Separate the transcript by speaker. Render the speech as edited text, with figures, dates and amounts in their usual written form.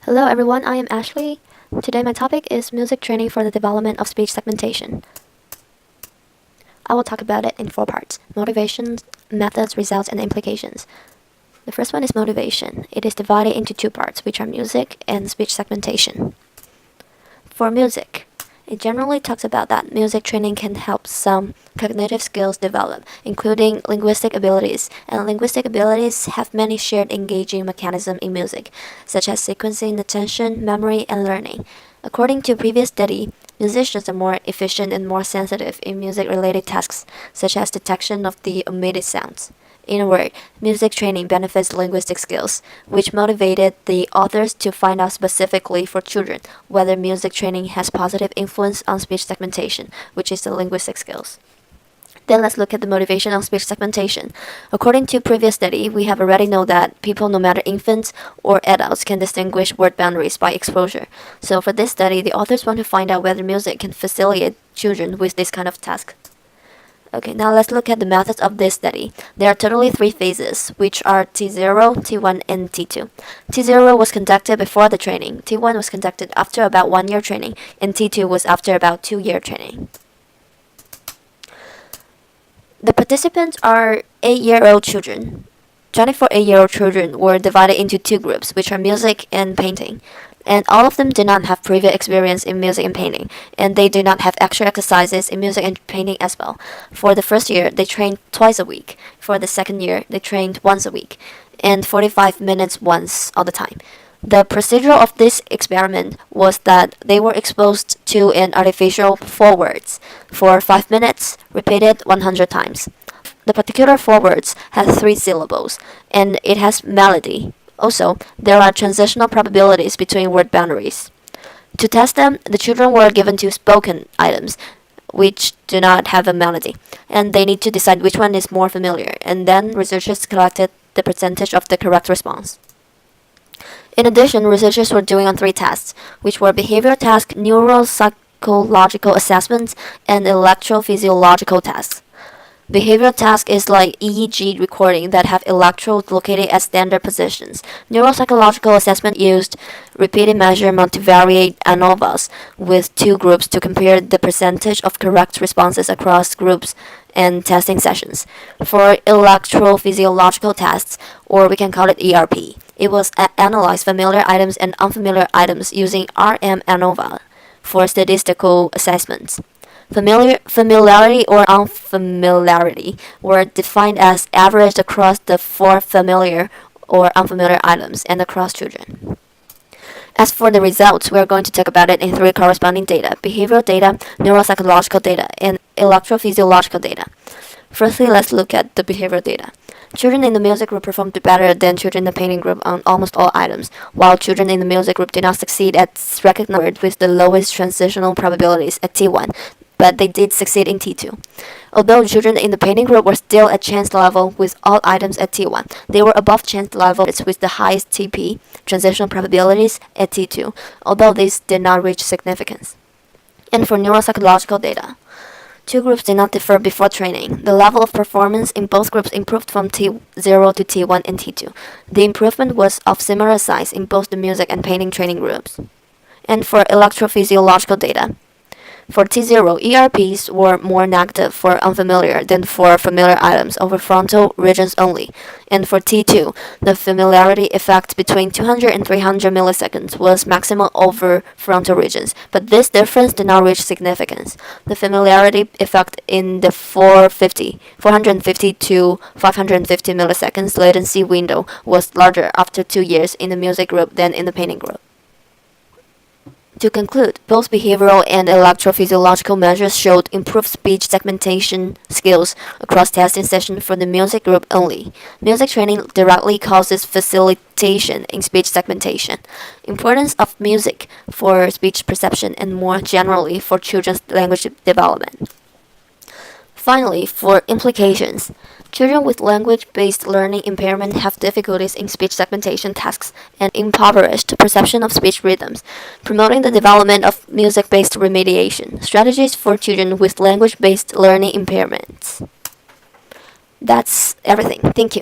Speaker 1: Hello everyone, I am Ashley. Today my topic is music training for the development of speech segmentation. I will talk about it in 4 parts: motivations, methods, results, and implications. The first one is motivation. It is divided into 2 parts, which are music and speech segmentation. For music, it generally talks about that music training can help some cognitive skills develop, including linguistic abilities, and linguistic abilities have many shared engaging mechanisms in music, such as sequencing, attention, memory, and learning. According to a previous study, musicians are more efficient and more sensitive in music-related tasks, such as detection of the omitted sounds. In a word, music training benefits linguistic skills, which motivated the authors to find out specifically for children whether music training has positive influence on speech segmentation, which is the linguistic skills. Then let's look at the motivation of speech segmentation. According to a previous study, we have already known that people, no matter infants or adults, can distinguish word boundaries by exposure. So for this study, the authors want to find out whether music can facilitate children with this kind of task. Okay, now let's look at the methods of this study. There are totally 3 phases, which are T0, T1, and T2. T0 was conducted before the training, T1 was conducted after about 1 year training, and T2 was after about 2 year training. The participants are 8-year-old children. 24 8-year-old children were divided into 2 groups, which are music and painting. And all of them do not have previous experience in music and painting, and they do not have extra exercises in music and painting as well. For the first year, they trained twice a week. For the second year, they trained once a week, and 45 minutes once all the time. The procedure of this experiment was that they were exposed to an artificial 4 words for 5 minutes, repeated 100 times. The particular 4 words has 3 syllables, and it has melody. Also, there are transitional probabilities between word boundaries. To test them, the children were given 2 spoken items, which do not have a melody, and they need to decide which one is more familiar, and then researchers collected the percentage of the correct response. In addition, researchers were doing on 3 tests, which were behavioral tasks, neuropsychological assessments, and electrophysiological tests. Behavioral task is like EEG recording that have electrodes located at standard positions. Neuropsychological assessment used repeated measure multivariate ANOVAs with 2 groups to compare the percentage of correct responses across groups and testing sessions. For electrophysiological tests, or we can call it ERP, it was analyze familiar items and unfamiliar items using RM ANOVA for statistical assessments. Familiarity or unfamiliarity were defined as averaged across the 4 familiar or unfamiliar items and across children. As for the results, we are going to talk about it in 3 corresponding data: behavioral data, neuropsychological data, and electrophysiological data. Firstly, let's look at the behavioral data. Children in the music group performed better than children in the painting group on almost all items, while children in the music group did not succeed at recognizing words with the lowest transitional probabilities at T1, but they did succeed in T2. Although children in the painting group were still at chance level with all items at T1, they were above chance level with the highest TP, transitional probabilities, at T2, although these did not reach significance. And for neuropsychological data, 2 groups did not differ before training. The level of performance in both groups improved from T0 to T1 and T2. The improvement was of similar size in both the music and painting training groups. And for electrophysiological data, for T0, ERPs were more negative for unfamiliar than for familiar items over frontal regions only. And for T2, the familiarity effect between 200 and 300 milliseconds was maximal over frontal regions, but this difference did not reach significance. The familiarity effect in the 450 to 550 milliseconds latency window was larger after 2 years in the music group than in the painting group. To conclude, both behavioral and electrophysiological measures showed improved speech segmentation skills across testing sessions for the music group only. Music training directly causes facilitation in speech segmentation. Importance of music for speech perception and more generally for children's language development. Finally, for implications, children with language-based learning impairment have difficulties in speech segmentation tasks and impoverished perception of speech rhythms, promoting the development of music-based remediation strategies for children with language-based learning impairments. That's everything. Thank you.